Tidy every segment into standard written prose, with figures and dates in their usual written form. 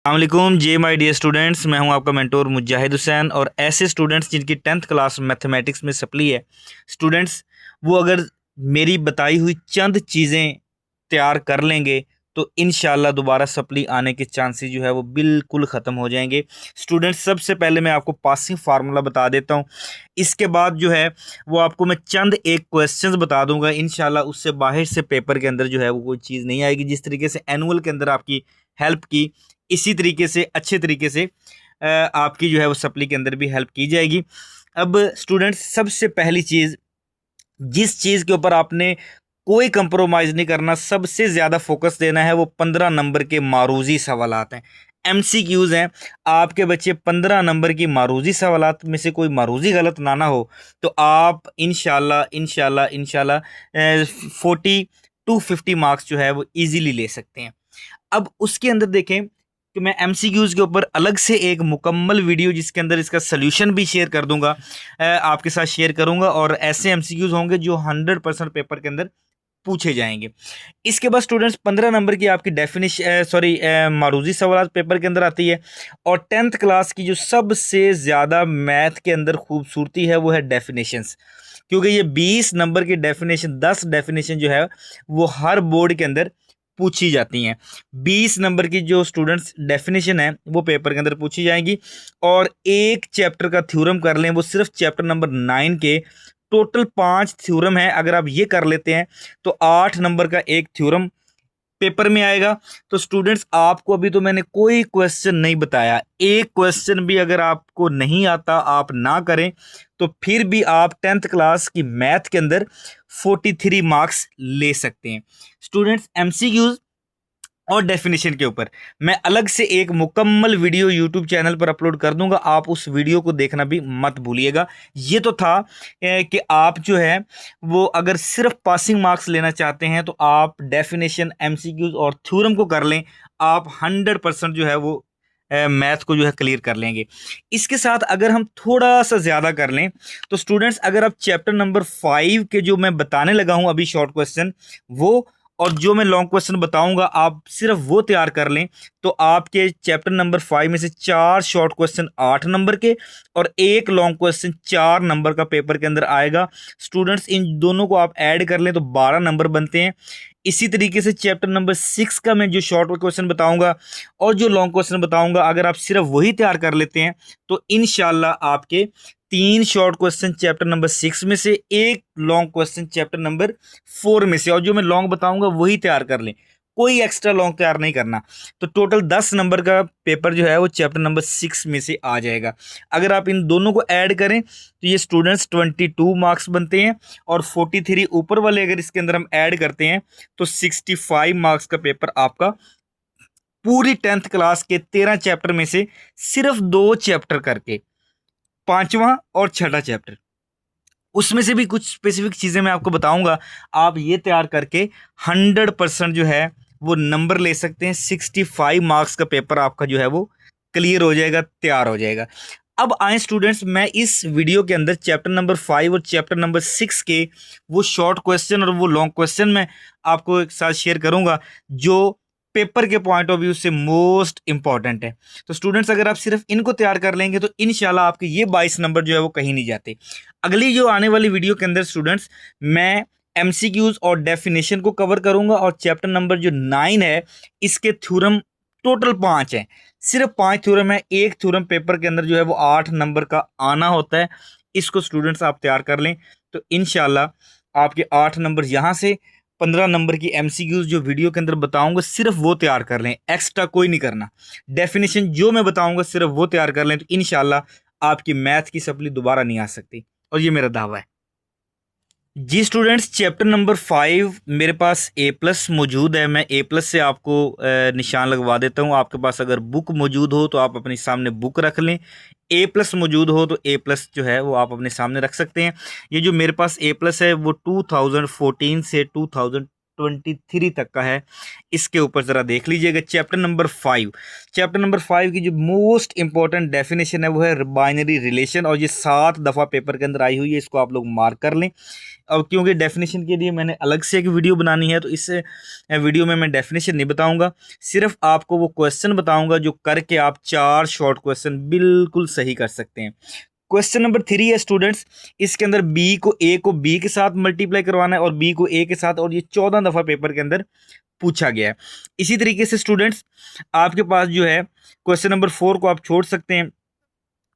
अस्सलामुअलैकुम जे my dear students, मैं हूं आपका मेंटोर मुजाहिद हुसैन। और ऐसे स्टूडेंट्स जिनकी 10th क्लास मैथमेटिक्स में सप्ली है स्टूडेंट्स, वो अगर मेरी बताई हुई चंद चीज़ें तैयार कर लेंगे तो इंशाल्लाह दोबारा सप्ली आने के चांसेस जो है वो बिल्कुल ख़त्म हो जाएंगे। स्टूडेंट्स, सबसे पहले मैं आपको पासिंग फार्मूला बता देता हूं। इसके बाद जो है वो आपको मैं चंद एक क्वेश्चंस बता दूंगा। इंशाल्लाह उससे बाहर से पेपर के अंदर जो है वो कोई चीज़ नहीं आएगी। जिस तरीके से एनुअल के अंदर आपकी हेल्प की, इसी तरीके से अच्छे तरीके से आपकी जो है वो सप्ली के अंदर भी हेल्प की जाएगी। अब स्टूडेंट्स, सबसे पहली चीज़, जिस चीज़ के ऊपर आपने कोई कंप्रोमाइज़ नहीं करना, सबसे ज़्यादा फोकस देना है, वो 15 नंबर के मारूजी सवालात हैं, एमसीक्यूज़ हैं। आपके बच्चे 15 नंबर की मारूजी सवालात में से कोई मारूजी गलत ना हो तो आप इंशाल्लाह इंशाल्लाह इंशाल्लाह 40 टू 50 मार्क्स जो है वो इजीली ले सकते हैं। अब उसके अंदर देखें कि मैं एमसीक्यूज़ के ऊपर अलग से एक मुकम्मल वीडियो जिसके अंदर इसका सल्यूशन भी शेयर कर दूंगा, आपके साथ शेयर करूंगा। और ऐसे एमसीक्यूज़ होंगे जो 100% पेपर के अंदर पूछे जाएंगे। इसके बाद स्टूडेंट्स, 15 नंबर की आपकी मारूजी सवाल पेपर के अंदर आती है। और 10th क्लास की जो सबसे ज़्यादा मैथ के अंदर खूबसूरती है वो है डेफिनेशंस। क्योंकि ये 20 नंबर की डेफिनेशन, 10 डेफिनेशन जो है वो हर बोर्ड के अंदर पूछी जाती हैं। 20 नंबर की जो स्टूडेंट्स डेफिनेशन है वो पेपर के अंदर पूछी जाएंगी। और एक चैप्टर का थ्योरम कर लें, वो सिर्फ चैप्टर नंबर 9 के टोटल 5 थ्योरम है। अगर आप ये कर लेते हैं तो 8 नंबर का एक थ्योरम पेपर में आएगा। तो स्टूडेंट्स, आपको अभी तो मैंने कोई क्वेश्चन नहीं बताया, एक क्वेश्चन भी अगर आपको नहीं आता, आप ना करें तो फिर भी आप 10th क्लास की मैथ के अंदर 43 मार्क्स ले सकते हैं। स्टूडेंट्स, एमसीक्यूज और डेफिनेशन के ऊपर मैं अलग से एक मुकम्मल वीडियो यूट्यूब चैनल पर अपलोड कर दूंगा, आप उस वीडियो को देखना भी मत भूलिएगा। ये तो था कि आप जो है वो अगर सिर्फ पासिंग मार्क्स लेना चाहते हैं तो आप डेफिनेशन, एमसीक्यूज और थ्योरम को कर लें, आप 100% जो है वो मैथ को जो है क्लियर कर लेंगे। इसके साथ अगर हम थोड़ा सा ज़्यादा कर लें तो स्टूडेंट्स, अगर आप चैप्टर नंबर 5 के जो मैं बताने लगा हूं अभी शॉर्ट क्वेश्चन, वो और जो मैं लॉन्ग क्वेश्चन बताऊंगा आप सिर्फ वो तैयार कर लें तो आपके चैप्टर नंबर 5 में से 4 शॉर्ट क्वेश्चन 8 नंबर के और एक लॉन्ग क्वेश्चन 4 नंबर का पेपर के अंदर आएगा। स्टूडेंट्स, इन दोनों को आप ऐड कर लें तो 12 नंबर बनते हैं। इसी तरीके से चैप्टर नंबर 6 का मैं जो शॉर्ट क्वेश्चन बताऊंगा और जो लॉन्ग क्वेश्चन बताऊंगा, अगर आप सिर्फ वही तैयार कर लेते हैं तो इंशाल्लाह आपके 3 शॉर्ट क्वेश्चन चैप्टर नंबर 6 में से, एक लॉन्ग क्वेश्चन चैप्टर नंबर 4 में से, और जो मैं लॉन्ग बताऊंगा वही तैयार कर लें, कोई एक्स्ट्रा लॉन्ग तैयार नहीं करना। तो टोटल 10 नंबर का पेपर जो है वो चैप्टर नंबर 6 में से आ जाएगा। अगर आप इन दोनों को ऐड करें तो ये स्टूडेंट्स 22 मार्क्स बनते हैं। और 43 ऊपर वाले अगर इसके अंदर हम ऐड करते हैं तो 65 मार्क्स का पेपर आपका पूरी 10th क्लास के 13 चैप्टर में से सिर्फ 2 चैप्टर करके, पांचवा और छठा चैप्टर, उसमें से भी कुछ स्पेसिफिक चीज़ें मैं आपको बताऊंगा, आप ये तैयार करके 100% जो है वो नंबर ले सकते हैं। 65 मार्क्स का पेपर आपका जो है वो क्लियर हो जाएगा, तैयार हो जाएगा। अब आए स्टूडेंट्स, मैं इस वीडियो के अंदर चैप्टर नंबर 5 और चैप्टर नंबर 6 के वो शॉर्ट क्वेश्चन और वो लॉन्ग क्वेश्चन मैं आपको एक साथ शेयर करूंगा जो पेपर के पॉइंट ऑफ व्यू से मोस्ट इंपॉर्टेंट है। तो स्टूडेंट्स, अगर आप सिर्फ इनको तैयार कर लेंगे तो इंशाल्लाह आपके ये 22 नंबर जो है वो कहीं नहीं जाते। अगली जो आने वाली वीडियो के अंदर स्टूडेंट्स, मैं एमसीक्यूज और डेफिनेशन को कवर करूंगा और चैप्टर नंबर जो 9 है इसके थ्योरम टोटल 5 हैं, सिर्फ 5 थ्योरम है। एक थ्योरम पेपर के अंदर जो है वो 8 नंबर का आना होता है। इसको स्टूडेंट्स आप तैयार कर लें तो इंशाल्लाह आपके 8 नंबर यहाँ से, 15 नंबर की एमसीक्यूज जो वीडियो के अंदर बताऊंगा सिर्फ वो तैयार कर लें, एक्स्ट्रा कोई नहीं करना। डेफिनेशन जो मैं बताऊंगा सिर्फ वो तैयार कर लें तो इंशाल्लाह आपकी मैथ की सप्ली दोबारा नहीं आ सकती, और ये मेरा दावा है। जी स्टूडेंट्स, चैप्टर नंबर 5 मेरे पास ए प्लस मौजूद है। मैं ए प्लस से आपको निशान लगवा देता हूँ। आपके पास अगर बुक मौजूद हो तो आप अपने सामने बुक रख लें, ए प्लस मौजूद हो तो ए प्लस जो है वो आप अपने सामने रख सकते हैं। ये जो मेरे पास ए प्लस है वो 2014 से 23 तक का है, इसके ऊपर ज़रा देख लीजिएगा। चैप्टर नंबर 5 की जो मोस्ट इंपॉर्टेंट डेफिनेशन है वो है बाइनरी रिलेशन, और ये 7 दफ़ा पेपर के अंदर आई हुई है, इसको आप लोग मार्क कर लें। अब क्योंकि डेफिनेशन के लिए मैंने अलग से एक वीडियो बनानी है, तो इस वीडियो में मैं डेफिनेशन नहीं बताऊंगा, सिर्फ आपको वो क्वेश्चन बताऊंगा जो करके आप 4 शॉर्ट क्वेश्चन बिल्कुल सही कर सकते हैं। क्वेश्चन नंबर 3 है स्टूडेंट्स, इसके अंदर ए को बी के साथ मल्टीप्लाई करवाना है और बी को ए के साथ, और ये 14 दफ़ा पेपर के अंदर पूछा गया है। इसी तरीके से स्टूडेंट्स आपके पास जो है क्वेश्चन नंबर 4 को आप छोड़ सकते हैं।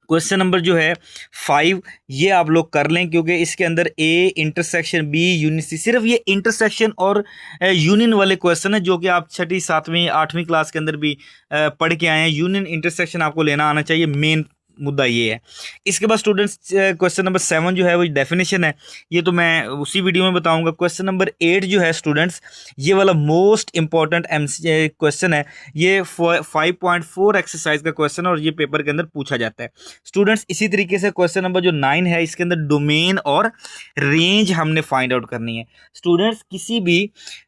क्वेश्चन नंबर जो है 5 ये आप लोग कर लें, क्योंकि इसके अंदर A intersection B union C, सिर्फ ये इंटरसेक्शन और यूनियन वाले क्वेश्चन है जो कि आप 6वीं 7वीं 8वीं क्लास के अंदर भी पढ़ के आए हैं। यूनियन इंटरसेक्शन आपको लेना आना चाहिए, मेन मुद्दा ये है। इसके बाद स्टूडेंट्स क्वेश्चन नंबर 7 जो है वो डेफिनेशन है, ये तो मैं उसी वीडियो में बताऊंगा। क्वेश्चन नंबर 8 जो है स्टूडेंट्स, ये वाला मोस्ट इंपॉर्टेंट क्वेश्चन है, ये 5.4 एक्सरसाइज का क्वेश्चन है और ये पेपर के अंदर पूछा जाता है स्टूडेंट्स। इसी तरीके से क्वेश्चन नंबर जो 9 है, इसके अंदर डोमेन और रेंज हमने फाइंड आउट करनी है स्टूडेंट्स। किसी भी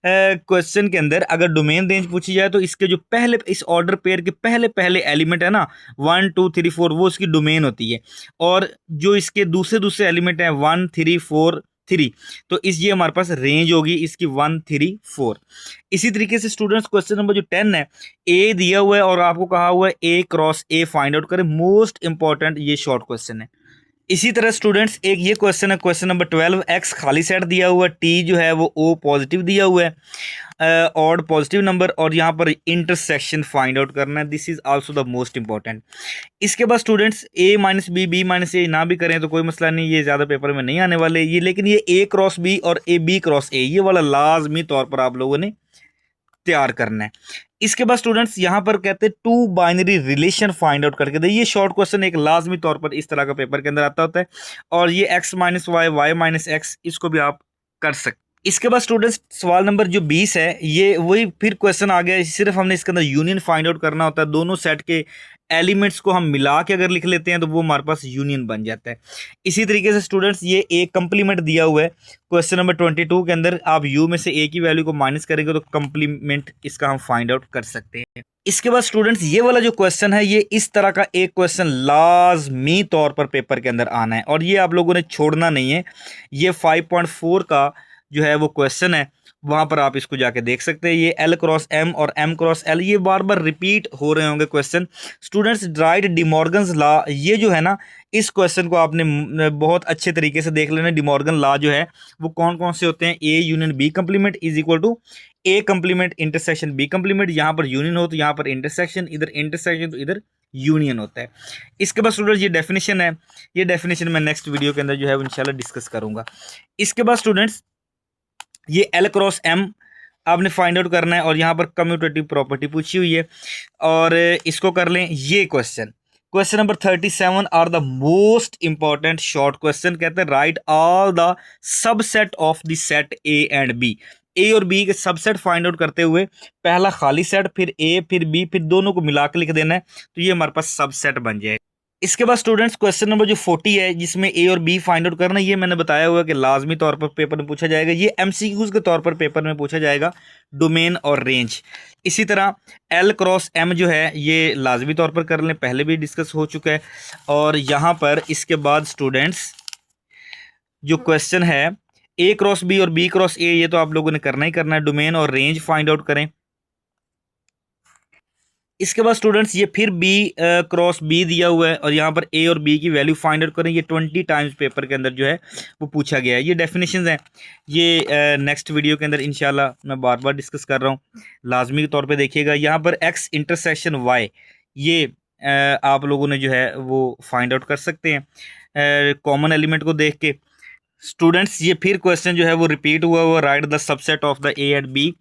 क्वेश्चन के अंदर अगर डोमेन रेंज पूछी जाए तो इसके जो पहले इस ऑर्डर पेयर के पहले पहले एलिमेंट है ना 1 2 3 4, वो उसकी डोमेन होती है, और जो इसके दूसरे एलिमेंट हैं 1 3 4 3, तो ये हमारे पास रेंज होगी इसकी 1 3 4। इसी तरीके से स्टूडेंट्स क्वेश्चन नंबर जो 10 है, ए दिया हुआ है और आपको कहा हुआ है ए क्रॉस ए फाइंड आउट करें, मोस्ट इंपॉर्टेंट ये शॉर्ट क्वेश्चन है। इसी तरह स्टूडेंट्स एक ये क्वेश्चन है, क्वेश्चन नंबर 12, एक्स खाली सेट दिया हुआ है, टी जो है वो ओ पॉजिटिव दिया हुआ है, ऑड पॉजिटिव नंबर, और यहाँ पर इंटरसेक्शन फाइंड आउट करना है। This is also the most important. इसके बाद स्टूडेंट्स ए माइनस बी, बी माइनस ए ना भी करें तो कोई मसला नहीं, ये ज़्यादा पेपर में नहीं आने वाले ये, लेकिन ये ए क्रॉस बी और ए बी क्रॉस ए, ये वाला लाजमी तौर पर आप लोगों ने तैयार करना है। इसके बाद स्टूडेंट्स यहाँ पर कहते हैं two binary relation find out करके दे, ये शॉर्ट क्वेश्चन एक लाजमी तौर पर इस तरह का पेपर के अंदर आता होता है, और ये x minus y, y minus x, इसको भी आप कर सकते। इसके बाद स्टूडेंट्स सवाल नंबर जो 20 है, ये वही फिर क्वेश्चन आ गया, सिर्फ हमने इसके अंदर यूनियन फाइंड आउट करना होता है। दोनों सेट के एलिमेंट्स को हम मिला के अगर लिख लेते हैं तो वो हमारे पास यूनियन बन जाता है। इसी तरीके से स्टूडेंट्स ये एक कंप्लीमेंट दिया हुआ है क्वेश्चन नंबर 22 के अंदर, आप यू में से ए की वैल्यू को माइनस करेंगे तो कंप्लीमेंट इसका हम फाइंड आउट कर सकते हैं। इसके बाद स्टूडेंट्स ये वाला जो क्वेश्चन है, ये इस तरह का एक क्वेश्चन लाजमी तौर पर पेपर के अंदर आना है और ये आप लोगों ने छोड़ना नहीं है। ये 5.4 का जो है वो क्वेश्चन है, वहाँ पर आप इसको जाके देख सकते हैं। ये एल क्रॉस एम और एम क्रॉस एल, ये बार बार रिपीट हो रहे होंगे question students. Right De Morgan's law, ये जो है ना, इस क्वेश्चन को आपने बहुत अच्छे तरीके से देख लेना। डिमॉर्गन लॉ जो है वो कौन कौन से होते हैं, A union B complement is equal to A complement intersection B complement. यहाँ पर यूनियन हो तो यहाँ पर इंटरसेक्शन, इधर इंटरसेक्शन तो इधर यूनियन होता है। इसके बाद स्टूडेंट ये डेफिनेशन है, ये डेफिनेशन मैं नेक्स्ट वीडियो के अंदर जो है वो इंशाल्लाह डिस्कस करूंगा। इसके बाद स्टूडेंट्स ये एल क्रॉस एम आपने फाइंड आउट करना है, और यहाँ पर कम्यूटेटिव प्रॉपर्टी पूछी हुई है, और इसको कर लें। ये question number 37 are the most important short question. कहते हैं write all the subset of the set A and B, A और बी के सबसेट फाइंड आउट करते हुए पहला खाली सेट, फिर ए फिर बी, फिर दोनों को मिला के लिख देना है, तो ये हमारे पास सबसेट बन जाए। इसके बाद स्टूडेंट्स क्वेश्चन नंबर जो 40 है, जिसमें ए और बी फाइंड आउट करना, ये मैंने बताया हुआ कि लाजमी तौर पर पेपर में पूछा जाएगा। ये एमसीक्यूज के तौर पर पेपर में पूछा जाएगा, डोमेन और रेंज। इसी तरह एल क्रॉस एम जो है ये लाजमी तौर पर कर लें, पहले भी डिस्कस हो चुका है। और यहाँ पर इसके बाद स्टूडेंट्स जो क्वेश्चन है ए क्रॉस बी और बी क्रॉस ए, ये तो आप लोगों ने करना ही करना है। डोमेन और रेंज फाइंड आउट करें। इसके बाद स्टूडेंट्स ये फिर बी क्रॉस बी दिया हुआ है, और यहाँ पर ए और बी की वैल्यू फाइंड आउट करें। ये 20 टाइम्स पेपर के अंदर जो है वो पूछा गया है। ये डेफिनेशंस हैं, ये नेक्स्ट वीडियो के अंदर इंशाल्लाह मैं बार बार डिस्कस कर रहा हूँ, लाजमी के तौर पे देखिएगा। यहाँ पर एक्स इंटरसेक्शन वाई, ये आप लोगों ने जो है वो फाइंड आउट कर सकते हैं कॉमन एलिमेंट को देख के। स्टूडेंट्स ये फिर क्वेश्चन जो है वो रिपीट हुआ right the subset of the A and B,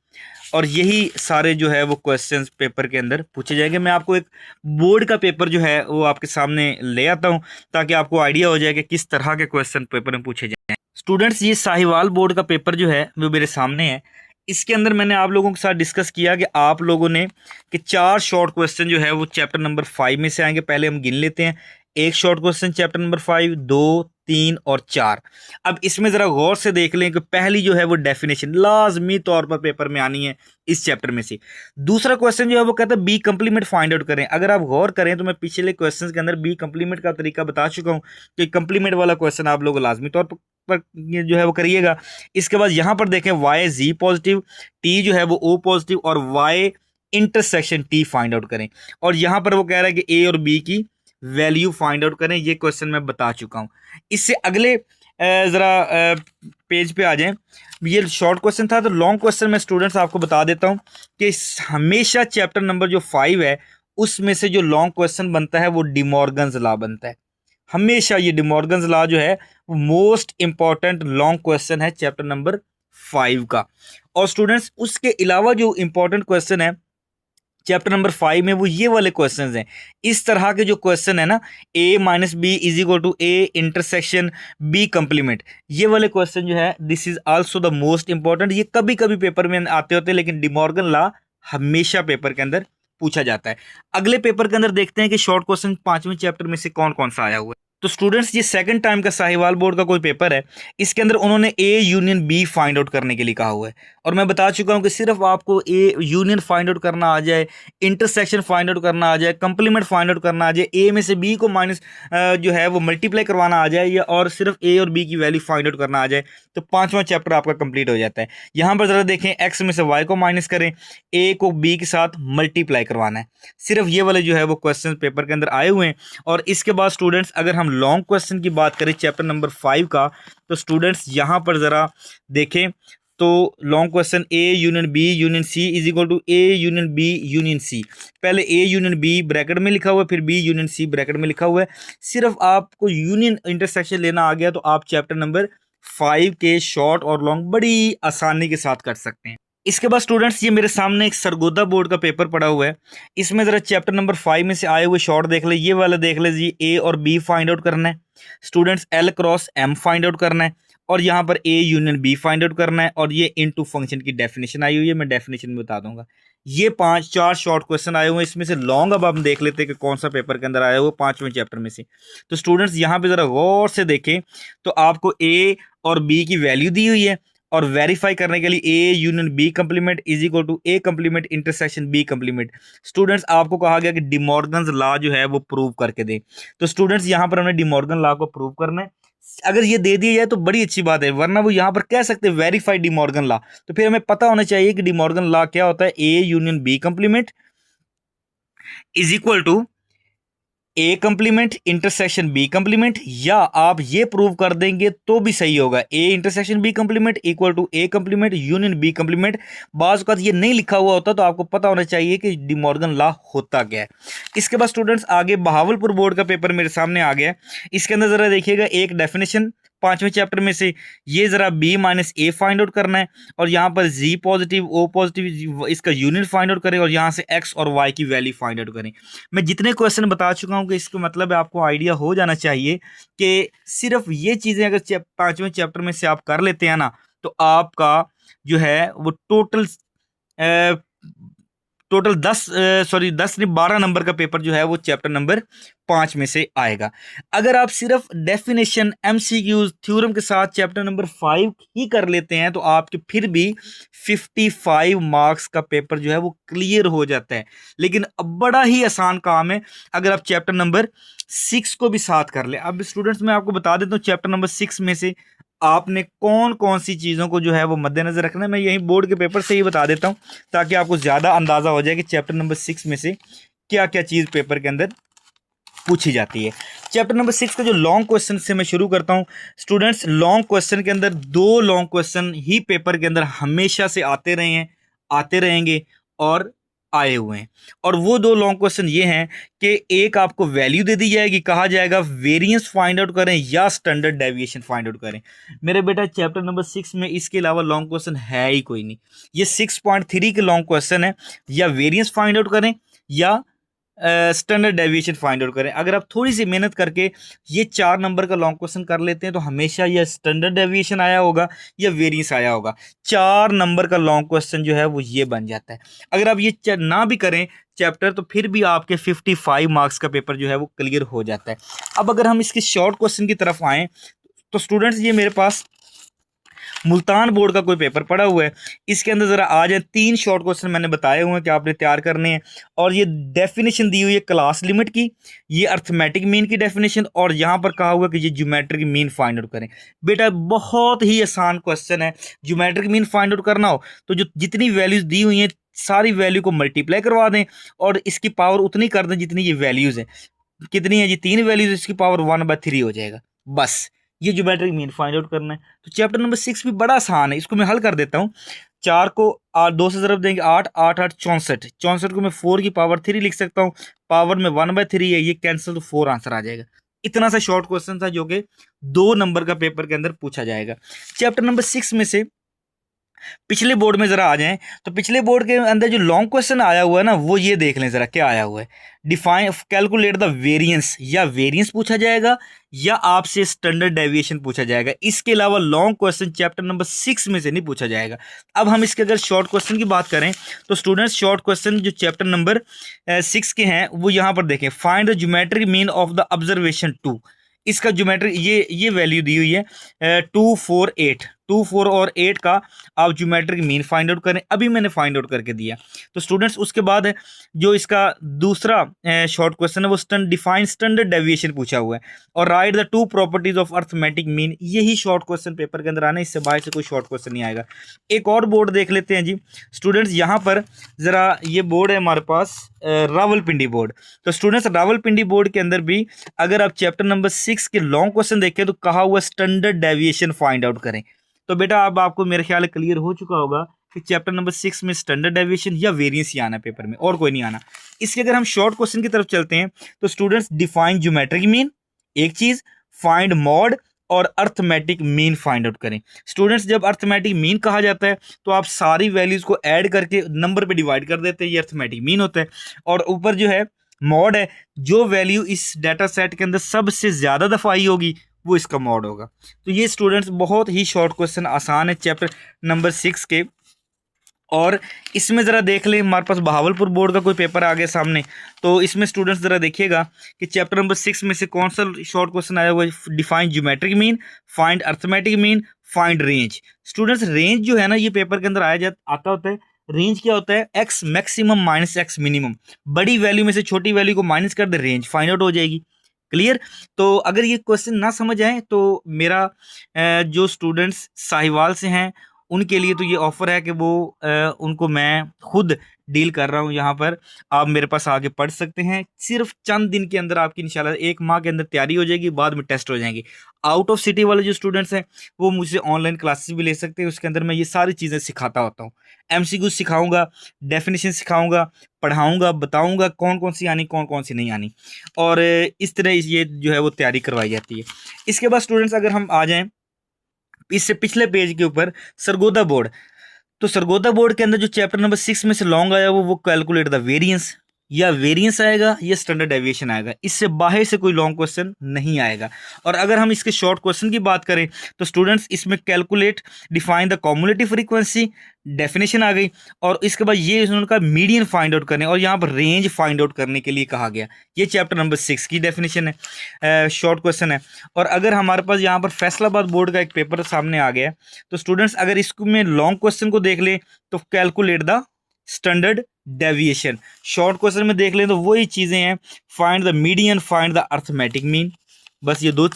और यही सारे जो है वो क्वेश्चंस पेपर के अंदर पूछे जाएंगे। मैं आपको एक बोर्ड का पेपर जो है वो आपके सामने ले आता हूं, ताकि आपको आइडिया हो जाए कि किस तरह के क्वेश्चन पेपर में पूछे जाएं। स्टूडेंट्स ये साहिवाल बोर्ड का पेपर जो है वो मेरे सामने है। इसके अंदर मैंने आप लोगों के साथ डिस्कस किया कि आप लोगों ने कि 4 शॉर्ट क्वेश्चन जो है वो चैप्टर नंबर 5 में से आएंगे। पहले हम गिन लेते हैं। एक शॉर्ट क्वेश्चन चैप्टर नंबर 5, 2, 3 और 4। अब इसमें ज़रा गौर से देख लें कि पहली जो है वो डेफिनेशन लाजमी तौर पर पेपर में आनी है इस चैप्टर में से। दूसरा क्वेश्चन जो है वो कहता है बी कंप्लीमेंट फाइंड आउट करें। अगर आप गौर करें तो मैं पिछले क्वेश्चन के अंदर बी कंप्लीमेंट का तरीका बता चुका हूँ कि कंप्लीमेंट वाला क्वेश्चन आप लोग लाजमी तौर पर ये जो है वो करिएगा। इसके बाद यहाँ पर देखें वाई जी पॉजिटिव, टी जो है वो ओ पॉजिटिव और Y intersection T find out करें। और यहाँ पर वो कह रहा है कि ए और बी की वैल्यू फाइंड आउट करें। ये क्वेश्चन मैं बता चुका हूँ। इससे अगले ज़रा पेज पे आ जाएं। ये शॉर्ट क्वेश्चन था, तो लॉन्ग क्वेश्चन में स्टूडेंट्स आपको बता देता हूँ कि हमेशा चैप्टर नंबर जो 5 है उसमें से जो लॉन्ग क्वेश्चन बनता है वो डिमॉर्गन्स लॉ बनता है। हमेशा ये डिमॉर्गन्स लॉ जो है वो मोस्ट इंपॉर्टेंट लॉन्ग क्वेश्चन है चैप्टर नंबर 5 का। और स्टूडेंट्स उसके अलावा जो इंपॉर्टेंट क्वेश्चन है चैप्टर नंबर 5 में वो ये वाले क्वेश्चंस हैं। इस तरह के जो क्वेश्चन है ना, a minus B is equal to a intersection b complement, ये वाले क्वेश्चन जो है this is also the most important. ये कभी कभी पेपर में आते होते हैं लेकिन डिमॉर्गन लॉ हमेशा पेपर के अंदर पूछा जाता है। अगले पेपर के अंदर देखते हैं कि शॉर्ट क्वेश्चन 5वें चैप्टर में से कौन कौन सा आया हुआ है। तो स्टूडेंट्स ये सेकंड टाइम का साहिवाल बोर्ड का कोई पेपर है, इसके अंदर उन्होंने A union B find out करने के लिए कहा हुआ है। और मैं बता चुका हूं कि सिर्फ आपको ए यूनियन फाइंड आउट करना आ जाए, इंटरसेक्शन फाइंड आउट करना आ जाए, कंप्लीमेंट फाइंड आउट करना आ जाए, ए में से बी को माइनस जो है वो मल्टीप्लाई करवाना आ जाए, या और सिर्फ ए और बी की वैल्यू फाइंड आउट करना आ जाए, तो 5वां चैप्टर आपका कंप्लीट हो जाता है। यहां पर जरा देखें, एक्स में से वाई को माइनस करें, ए को बी के साथ मल्टीप्लाई करवाना है। सिर्फ ये वाले जो है वो क्वेश्चन पेपर के अंदर आए हुए हैं। और इसके बाद स्टूडेंट्स अगर हम लॉन्ग क्वेश्चन की बात करें चैप्टर नंबर 5 का, तो स्टूडेंट्स यहां पर जरा देखें तो long question A union B union C is equal to A union B union C. पहले ए यूनियन बी ब्रैकेट में लिखा हुआ है, फिर बी यूनियन सी ब्रैकेट में लिखा हुआ है। सिर्फ आपको यूनियन इंटरसेक्शन लेना आ गया तो आप चैप्टर नंबर 5 के शॉर्ट और लॉन्ग बड़ी आसानी के साथ कर सकते हैं। इसके बाद स्टूडेंट्स ये मेरे सामने एक सरगोदा बोर्ड का पेपर पड़ा हुआ है। इसमें ज़रा चैप्टर नंबर 5 में से आए हुए शॉर्ट देख ले। ये वाला देख ले जी, ए और बी फाइंड आउट करना है students, L cross M find out करना है, और यहाँ पर A union B find out करना है, और ये इनटू फंक्शन की डेफिनेशन आई हुई है, मैं डेफिनेशन में बता दूंगा। ये 4 शॉर्ट क्वेश्चन आए हुए हैं। इसमें से लॉन्ग अब हम देख लेते हैं कि कौन सा पेपर के अंदर आया हुआ 5वें चैप्टर में से। तो स्टूडेंट्स यहाँ पे ज़रा गौर से देखें तो आपको ए और बी की वैल्यू दी हुई है, और वेरीफाई करने के लिए A union B complement is equal to A complement intersection B complement. Students आपको कहा गया कि डिमॉर्गन्स लॉ जो है वो प्रूव करके दें। तो स्टूडेंट्स यहाँ पर हमने डिमॉर्गन लॉ को प्रूव करना है। अगर ये दे दिया जाए तो बड़ी अच्छी बात है, वरना वो यहाँ पर कह सकते हैं वेरीफाई डिमॉर्गन लॉ, तो फिर हमें पता होना चाहिए कि डिमॉर्गन लॉ क्या होता है। A union B complement is equal to A complement intersection B complement, या आप ये प्रूव कर देंगे तो भी सही होगा, A intersection B complement equal to A complement union B complement. बाज़ का ये नहीं लिखा हुआ होता तो आपको पता होना चाहिए कि डिमॉर्गन लॉ होता क्या है। इसके बाद स्टूडेंट्स आगे बहावलपुर बोर्ड का पेपर मेरे सामने आ गया। इसके अंदर ज़रा देखिएगा एक डेफिनेशन 5वें चैप्टर में से, ये ज़रा बी माइनस ए फाइंड आउट करना है, और यहाँ पर जी पॉजिटिव ओ पॉजिटिव इसका यूनियन फाइंड आउट करें, और यहाँ से एक्स और वाई की वैल्यू फाइंड आउट करें। मैं जितने क्वेश्चन बता चुका हूँ कि इसका मतलब है आपको आइडिया हो जाना चाहिए कि सिर्फ ये चीज़ें अगर 5वें चैप्टर में से आप कर लेते हैं ना, तो आपका जो है वो टोटल 10 नहीं 12 नंबर का पेपर जो है वो चैप्टर नंबर 5 में से आएगा। अगर आप सिर्फ डेफिनेशन एमसीक्यूज थ्योरम के साथ चैप्टर नंबर 5 ही कर लेते हैं तो आपके फिर भी 55 मार्क्स का पेपर जो है वो क्लियर हो जाता है। लेकिन अब बड़ा ही आसान काम है अगर आप चैप्टर नंबर 6 को भी साथ कर ले। अब स्टूडेंट्स मैं आपको बता देता हूँ चैप्टर नंबर 6 में से आपने कौन कौन सी चीज़ों को जो है वो मद्देनजर रखना है। मैं यही बोर्ड के पेपर से ही बता देता हूँ ताकि आपको ज़्यादा अंदाज़ा हो जाए कि चैप्टर नंबर 6 में से क्या क्या चीज़ पेपर के अंदर पूछी जाती है। चैप्टर नंबर 6 का जो लॉन्ग क्वेश्चन से मैं शुरू करता हूँ स्टूडेंट्स। लॉन्ग क्वेश्चन के अंदर 2 लॉन्ग क्वेश्चन ही पेपर के अंदर हमेशा से आते रहे हैं, आते रहेंगे और आए हुए हैं। और वो 2 लॉन्ग क्वेश्चन ये हैं कि एक आपको वैल्यू दे दी जाएगी, कहा जाएगा वेरिएंस फाइंड आउट करें या स्टैंडर्ड डेविएशन फाइंड आउट करें। मेरे बेटा चैप्टर नंबर 6 में इसके अलावा लॉन्ग क्वेश्चन है ही कोई नहीं। ये 6.3 के लॉन्ग क्वेश्चन है, या वेरिएंस फाइंड आउट करें या स्टैंडर्ड डेविएशन फाइंड आउट करें। अगर आप थोड़ी सी मेहनत करके ये 4 नंबर का लॉन्ग क्वेश्चन कर लेते हैं तो हमेशा यह स्टैंडर्ड डेविएशन आया होगा या वेरिएंस आया होगा। 4 नंबर का लॉन्ग क्वेश्चन जो है वो ये बन जाता है। अगर आप ये ना भी करें चैप्टर तो फिर भी आपके 55 मार्क्स का पेपर जो है वो क्लियर हो जाता है। अब अगर हम इसके शॉर्ट क्वेश्चन की तरफ आएँ तो स्टूडेंट्स ये मेरे पास मुल्तान बोर्ड का कोई पेपर पड़ा हुआ है, इसके अंदर ज़रा आ जाए। 3 शॉर्ट क्वेश्चन मैंने बताए हुए हैं कि आपने तैयार करने हैं और ये डेफिनेशन दी हुई है क्लास लिमिट की, ये अर्थमेटिक मीन की डेफिनेशन और यहाँ पर कहा हुआ है कि ये ज्योमेट्रिक मीन फाइंड आउट करें। बेटा बहुत ही आसान क्वेश्चन है। ज्योमेट्रिक मीन फाइंड आउट करना हो तो जो जितनी वैल्यूज़ दी हुई हैं सारी वैल्यू को मल्टीप्लाई करवा दें और इसकी पावर उतनी कर दें जितनी ये वैल्यूज़ हैं। कितनी है जी? 3 वैल्यूज, इसकी पावर 1/3 हो जाएगा। बस ये ज्योमेट्रिक मीन फाइंड आउट करना है। तो चैप्टर नंबर 6 भी बड़ा आसान है, इसको मैं हल कर देता हूँ। 4 को 2 से ज़रब देंगे 8, 8 8 64, 64 को मैं 4 की पावर 3 लिख सकता हूँ, पावर में 1/3 है, ये कैंसिल तो 4 आंसर आ जाएगा। इतना सा शॉर्ट क्वेश्चन था जो कि 2 नंबर का पेपर के अंदर पूछा जाएगा। चैप्टर नंबर 6 में से पिछले बोर्ड में ज़रा आ जाएं तो पिछले बोर्ड के अंदर जो लॉन्ग क्वेश्चन आया हुआ है ना वो ये देख लें ज़रा क्या आया हुआ है। डिफाइन कैलकुलेट द वेरिएंस, या वेरिएंस पूछा जाएगा या आपसे स्टैंडर्ड डेविएशन पूछा जाएगा। इसके अलावा लॉन्ग क्वेश्चन चैप्टर नंबर 6 में से नहीं पूछा जाएगा। अब हम इसके अगर शॉर्ट क्वेश्चन की बात करें तो स्टूडेंट्स शॉर्ट क्वेश्चन जो चैप्टर नंबर 6 के हैं वो यहाँ पर देखें। Find the geometric mean of the observation 2। इसका ज्योमेट्रिक ये वैल्यू दी हुई है 2 4 8, 2 4 और 8 का आप ज्योमेट्रिक मीन फाइंड आउट करें। अभी मैंने फाइंड आउट करके दिया। तो स्टूडेंट्स उसके बाद है जो इसका दूसरा शॉर्ट क्वेश्चन है वो डिफाइन स्टैंडर्ड डेविएशन पूछा हुआ है और right the 2 properties of arithmetic mean. यही शॉर्ट क्वेश्चन पेपर के अंदर आना, इससे बाहर से कोई शॉर्ट क्वेश्चन नहीं आएगा। एक और बोर्ड देख लेते हैं जी स्टूडेंट्स। यहाँ पर ज़रा ये बोर्ड है हमारे पास रावलपिंडी बोर्ड। तो स्टूडेंट्स रावलपिंडी बोर्ड के अंदर भी अगर आप चैप्टर नंबर 6 के लॉन्ग क्वेश्चन देखें तो कहा हुआ स्टैंडर्ड डेविएशन फाइंड आउट करें। तो बेटा अब आपको मेरे ख्याल क्लियर हो चुका होगा कि चैप्टर नंबर 6 में स्टैंडर्ड डेविएशन या वेरिएंस ही आना पेपर में, और कोई नहीं आना। इसके अगर हम शॉर्ट क्वेश्चन की तरफ चलते हैं तो स्टूडेंट्स डिफाइन ज्योमेट्रिक मीन एक चीज, फाइंड मॉड और अर्थमेटिक मीन फाइंड आउट करें। स्टूडेंट्स जब अर्थमेटिक मीन कहा जाता है तो आप सारी वैल्यूज को ऐड करके नंबर पे डिवाइड कर देते हैं, ये अर्थमेटिक मीन होता है। और ऊपर जो है मॉड है, जो वैल्यू इस डाटा सेट के अंदर सबसे ज्यादा दफा आई होगी वो इसका मॉड होगा। तो ये स्टूडेंट्स बहुत ही शॉर्ट क्वेश्चन आसान है चैप्टर नंबर 6 के। और इसमें ज़रा देख लें हमारे पास बहावलपुर बोर्ड का कोई पेपर आ गया सामने, तो इसमें स्टूडेंट्स ज़रा देखिएगा कि चैप्टर नंबर 6 में से कौन सा शॉर्ट क्वेश्चन आया हुआ है। Define geometric mean, find arithmetic mean, find range. Students range जो है ना ये पेपर के अंदर आता होता है। रेंज क्या होता है? X maximum minus x minimum. बड़ी वैल्यू में से छोटी वैल्यू को माइनस कर दे, रेंज फाइंड आउट हो जाएगी। क्लियर? तो अगर ये क्वेश्चन ना समझ आए तो मेरा जो स्टूडेंट्स साहिवाल से हैं उनके लिए तो ये ऑफ़र है कि वो उनको मैं खुद डील कर रहा हूँ यहाँ पर। आप मेरे पास आके पढ़ सकते हैं। सिर्फ चंद दिन के अंदर आपकी इंशाल्लाह 1 माह के अंदर तैयारी हो जाएगी, बाद में टेस्ट हो जाएंगे। आउट ऑफ सिटी वाले जो स्टूडेंट्स हैं वो मुझसे ऑनलाइन क्लासेस भी ले सकते हैं, उसके अंदर मैं ये सारी चीज़ें सिखाता होता हूँ। MCQ सिखाऊंगा, डेफिनेशन सिखाऊंगा, पढ़ाऊंगा, बताऊंगा कौन कौन सी आनी कौन कौन सी नहीं आनी, और इस तरह ये जो है वो तैयारी करवाई जाती है। इसके बाद स्टूडेंट्स अगर हम आ जाएँ इससे पिछले पेज के ऊपर सरगोदा बोर्ड, तो सरगोदा बोर्ड के अंदर जो चैप्टर नंबर 6 में से लॉन्ग आया वो कैलकुलेट द वेरिएंस, या वेरिएंस आएगा या स्टैंडर्ड डेविएशन आएगा। इससे बाहर से कोई लॉन्ग क्वेश्चन नहीं आएगा। और अगर हम इसके शॉर्ट क्वेश्चन की बात करें तो स्टूडेंट्स इसमें calculate define the cumulative frequency definition आ गई, और इसके बाद ये उनका मीडियन फाइंड आउट करने और यहाँ पर रेंज फाइंड आउट करने के लिए कहा गया। ये चैप्टर नंबर 6 की डेफिनेशन है, शॉर्ट क्वेश्चन है। और अगर हमारे पास यहाँ पर फैसलाबाद बोर्ड का एक पेपर सामने आ गया तो स्टूडेंट्स अगर इसको में लॉन्ग क्वेश्चन को देख ले तो calculate the standard deviation. Short question में देख लें तो वही चीज़ें हैं, find the median, find the arithmetic mean, बस ये 2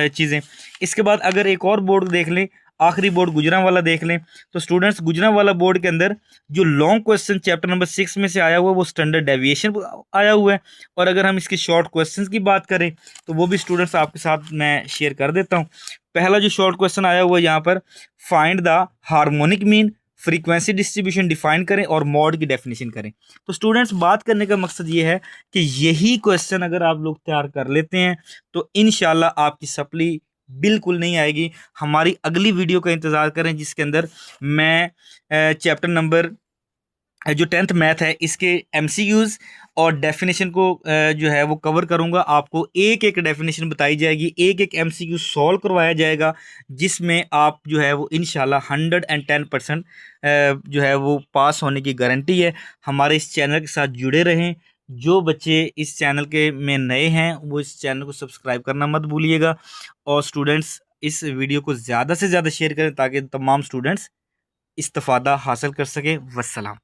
चीज़ें। इसके बाद अगर एक और बोर्ड देख लें, आखिरी बोर्ड गुजरांवाला देख लें, तो स्टूडेंट्स गुजरांवाला बोर्ड के अंदर जो लॉन्ग क्वेश्चन चैप्टर नंबर 6 में से आया हुआ है वो स्टैंडर्ड डेविएशन आया हुआ है। और अगर हम इसके शॉर्ट क्वेश्चन की बात करें तो वो भी स्टूडेंट्स आपके साथ मैं शेयर कर देता हूँ। पहला जो शॉर्ट क्वेश्चन आया हुआ है यहाँ पर, find the harmonic mean, frequency distribution define करें और मॉड की डेफिनेशन करें। तो स्टूडेंट्स बात करने का मकसद ये है कि यही क्वेश्चन अगर आप लोग तैयार कर लेते हैं तो इंशाल्लाह आपकी सप्ली बिल्कुल नहीं आएगी। हमारी अगली वीडियो का इंतज़ार करें जिसके अंदर मैं चैप्टर नंबर जो 10th मैथ है इसके एमसीक्यूज़ और डेफिनेशन को जो है वो कवर करूँगा। आपको एक एक डेफिनेशन बताई जाएगी, एक एक एमसीक्यू सॉल्व करवाया जाएगा, जिसमें आप जो है वो इंशाल्लाह 110% जो है वो पास होने की गारंटी है। हमारे इस चैनल के साथ जुड़े रहें। जो बच्चे इस चैनल के में नए हैं वो इस चैनल को सब्सक्राइब करना मत भूलिएगा, और स्टूडेंट्स इस वीडियो को ज़्यादा से ज़्यादा शेयर करें ताकि तमाम स्टूडेंट्स इस्तिफ़ादा हासिल कर सकें। वस्सलाम।